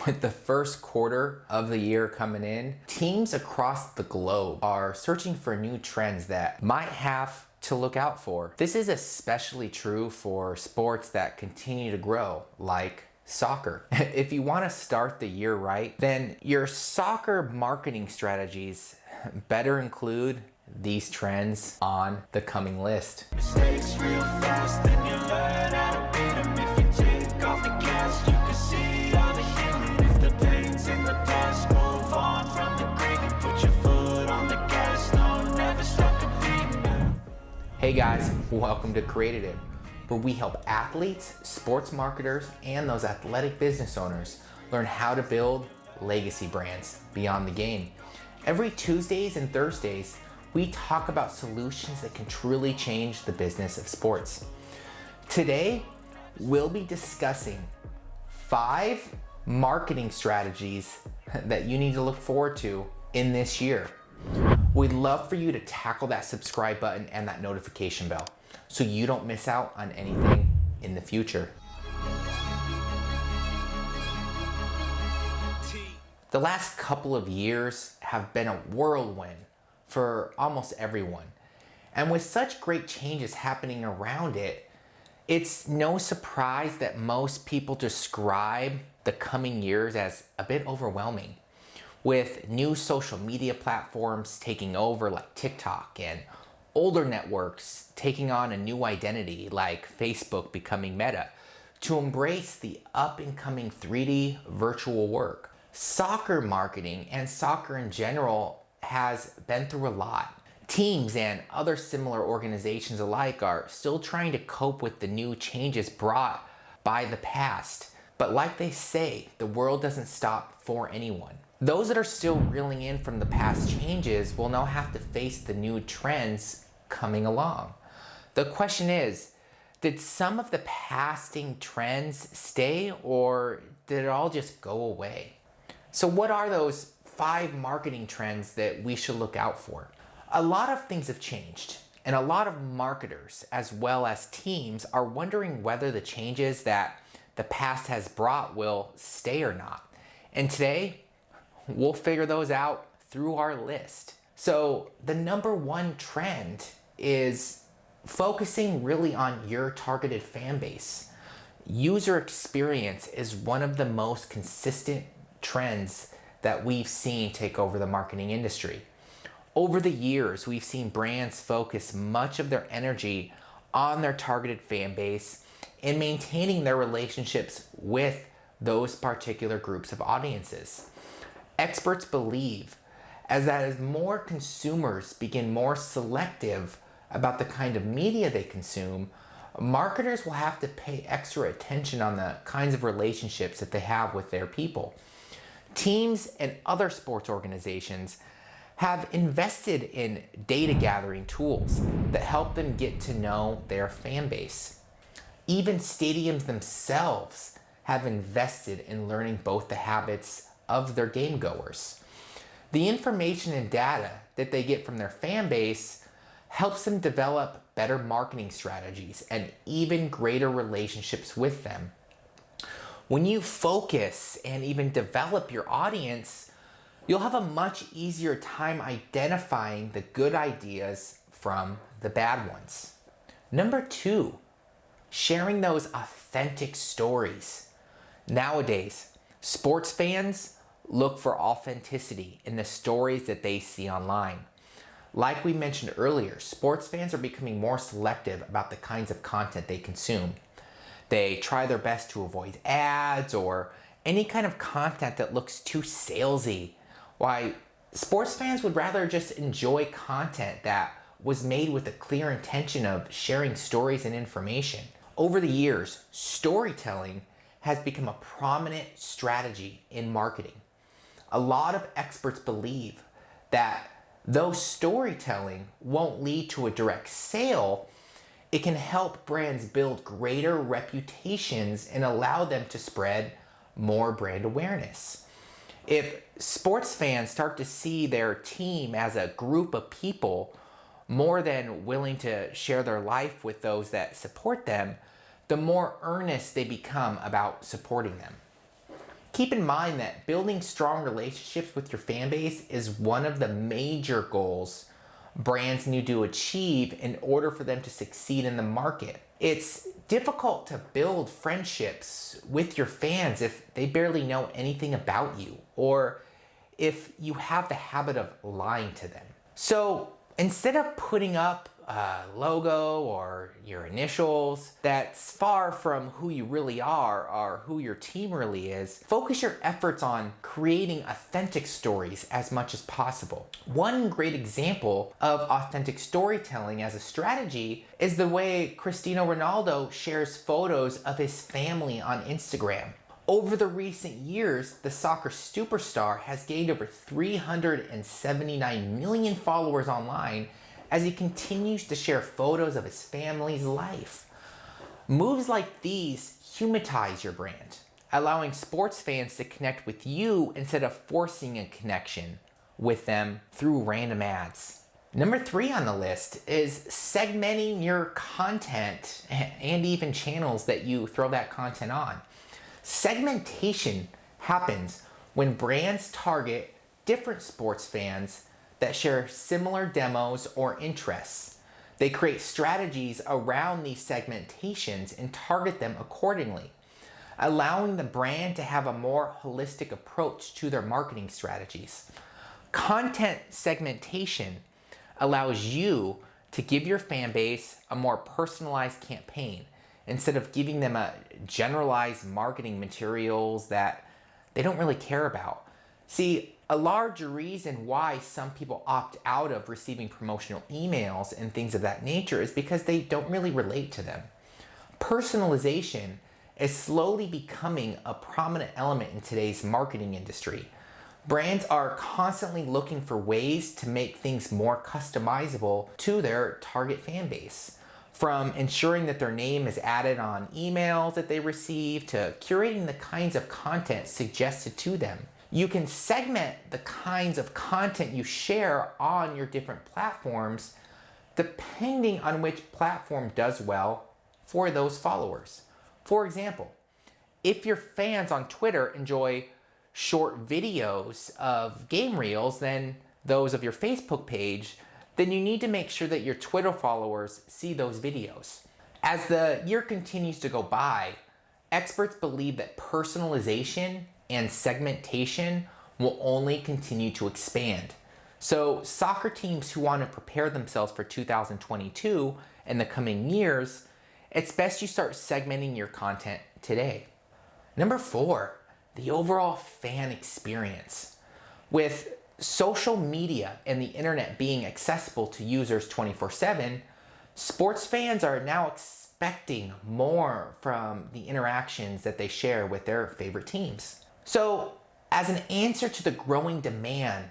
With the first quarter of the year coming in, teams across the globe are searching for new trends that might have to look out for. This is especially true for sports that continue to grow, like soccer. If you want to start the year right, then your soccer marketing strategies better include these trends on the coming list. Mistakes real fast, then you learn how to beat 'em. If you take off the gas, you can see all the healing. If the pain's in the past, move on from the grave and put your foot on the gas. No, never stop competing. Hey guys, welcome to Created It, where we help athletes, sports marketers, and those athletic business owners learn how to build legacy brands beyond the game. Every Tuesdays and Thursdays, we talk about solutions that can truly change the business of sports. Today, we'll be discussing 5 marketing strategies that you need to look forward to in this year. We'd love for you to tackle that subscribe button and that notification bell so you don't miss out on anything in the future. The last couple of years have been a whirlwind for almost everyone. And with such great changes happening around it, it's no surprise that most people describe the coming years as a bit overwhelming. With new social media platforms taking over like TikTok and older networks taking on a new identity like Facebook becoming Meta to embrace the up and coming 3D virtual work. Soccer marketing and soccer in general has been through a lot. Teams and other similar organizations alike are still trying to cope with the new changes brought by the past. But like they say, the world doesn't stop for anyone. Those that are still reeling in from the past changes will now have to face the new trends coming along. The question is, did some of the passing trends stay, or did it all just go away? So what are those 5 marketing trends that we should look out for? A lot of things have changed, and a lot of marketers as well as teams are wondering whether the changes that the past has brought will stay or not. And today, we'll figure those out through our list. So the number 1 trend is focusing really on your targeted fan base. User experience is one of the most consistent trends that we've seen take over the marketing industry. Over the years, we've seen brands focus much of their energy on their targeted fan base and maintaining their relationships with those particular groups of audiences. Experts believe as more consumers begin more selective about the kind of media they consume, marketers will have to pay extra attention on the kinds of relationships that they have with their people. Teams and other sports organizations have invested in data gathering tools that help them get to know their fan base. Even stadiums themselves have invested in learning both the habits of their game goers. The information and data that they get from their fan base helps them develop better marketing strategies and even greater relationships with them. When you focus and even develop your audience, you'll have a much easier time identifying the good ideas from the bad ones. Number 2, sharing those authentic stories. Nowadays, sports fans look for authenticity in the stories that they see online. Like we mentioned earlier, sports fans are becoming more selective about the kinds of content they consume. They try their best to avoid ads or any kind of content that looks too salesy. Why sports fans would rather just enjoy content that was made with a clear intention of sharing stories and information. Over the years, storytelling has become a prominent strategy in marketing. A lot of experts believe that though storytelling won't lead to a direct sale, it can help brands build greater reputations and allow them to spread more brand awareness. If sports fans start to see their team as a group of people more than willing to share their life with those that support them, the more earnest they become about supporting them. Keep in mind that building strong relationships with your fan base is one of the major goals brands need to achieve in order for them to succeed in the market. It's difficult to build friendships with your fans if they barely know anything about you, or if you have the habit of lying to them. So instead of putting up a logo or your initials that's far from who you really are or who your team really is, focus your efforts on creating authentic stories as much as possible. One great example of authentic storytelling as a strategy is the way Cristiano Ronaldo shares photos of his family on Instagram. Over the recent years, the soccer superstar has gained over 379 million followers online as he continues to share photos of his family's life. Moves like these humanize your brand, allowing sports fans to connect with you instead of forcing a connection with them through random ads. Number 3 on the list is segmenting your content and even channels that you throw that content on. Segmentation happens when brands target different sports fans that share similar demos or interests. They create strategies around these segmentations and target them accordingly, allowing the brand to have a more holistic approach to their marketing strategies. Content segmentation allows you to give your fan base a more personalized campaign instead of giving them a generalized marketing materials that they don't really care about. See, a large reason why some people opt out of receiving promotional emails and things of that nature is because they don't really relate to them. Personalization is slowly becoming a prominent element in today's marketing industry. Brands are constantly looking for ways to make things more customizable to their target fan base. From ensuring that their name is added on emails that they receive to curating the kinds of content suggested to them. You can segment the kinds of content you share on your different platforms depending on which platform does well for those followers. For example, if your fans on Twitter enjoy short videos of game reels than those of your Facebook page, then you need to make sure that your Twitter followers see those videos. As the year continues to go by, experts believe that personalization and segmentation will only continue to expand. So soccer teams who want to prepare themselves for 2022 and the coming years, it's best you start segmenting your content today. Number 4, the overall fan experience. With social media and the internet being accessible to users 24/7, sports fans are now expecting more from the interactions that they share with their favorite teams. So, as an answer to the growing demand,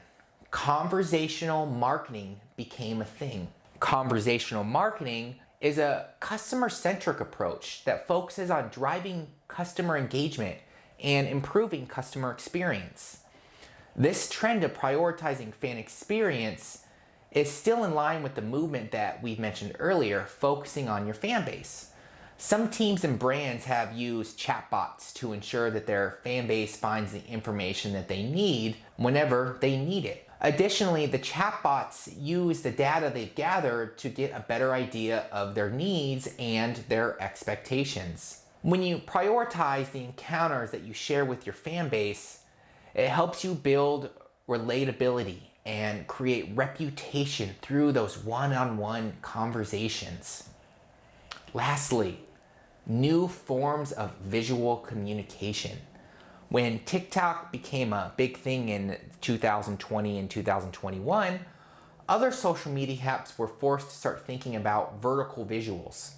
conversational marketing became a thing. Conversational marketing is a customer-centric approach that focuses on driving customer engagement and improving customer experience. This trend of prioritizing fan experience is still in line with the movement that we've mentioned earlier, focusing on your fan base. Some teams and brands have used chatbots to ensure that their fan base finds the information that they need whenever they need it. Additionally, the chatbots use the data they've gathered to get a better idea of their needs and their expectations. When you prioritize the encounters that you share with your fan base, it helps you build relatability and create reputation through those one-on-one conversations. Lastly, new forms of visual communication. When TikTok became a big thing in 2020 and 2021, other social media apps were forced to start thinking about vertical visuals.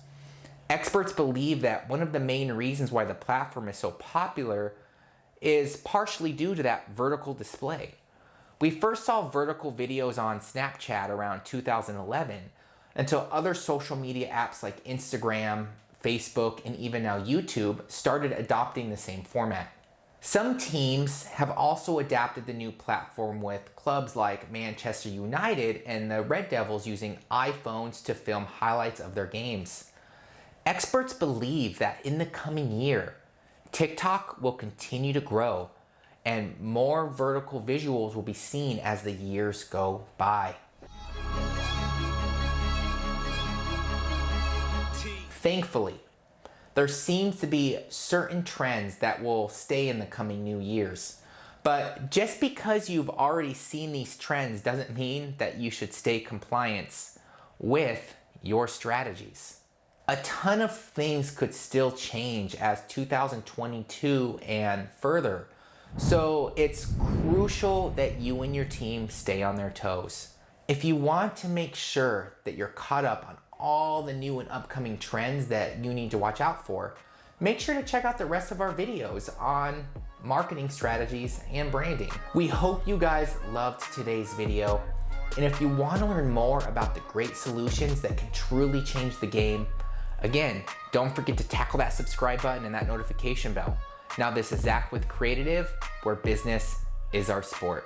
Experts believe that one of the main reasons why the platform is so popular is partially due to that vertical display. We first saw vertical videos on Snapchat around 2011 until other social media apps like Instagram, Facebook, and even now YouTube started adopting the same format. Some teams have also adapted the new platform with clubs like Manchester United and the Red Devils using iPhones to film highlights of their games. Experts believe that in the coming year, TikTok will continue to grow, and more vertical visuals will be seen as the years go by. Thankfully, there seems to be certain trends that will stay in the coming new years. But just because you've already seen these trends doesn't mean that you should stay compliant with your strategies. A ton of things could still change as 2022 and further. So it's crucial that you and your team stay on their toes. If you want to make sure that you're caught up on all the new and upcoming trends that you need to watch out for, make sure to check out the rest of our videos on marketing strategies and branding. We hope you guys loved today's video. And if you want to learn more about the great solutions that can truly change the game, again, don't forget to tackle that subscribe button and that notification bell. Now, this is Zach with Creatitive, where business is our sport.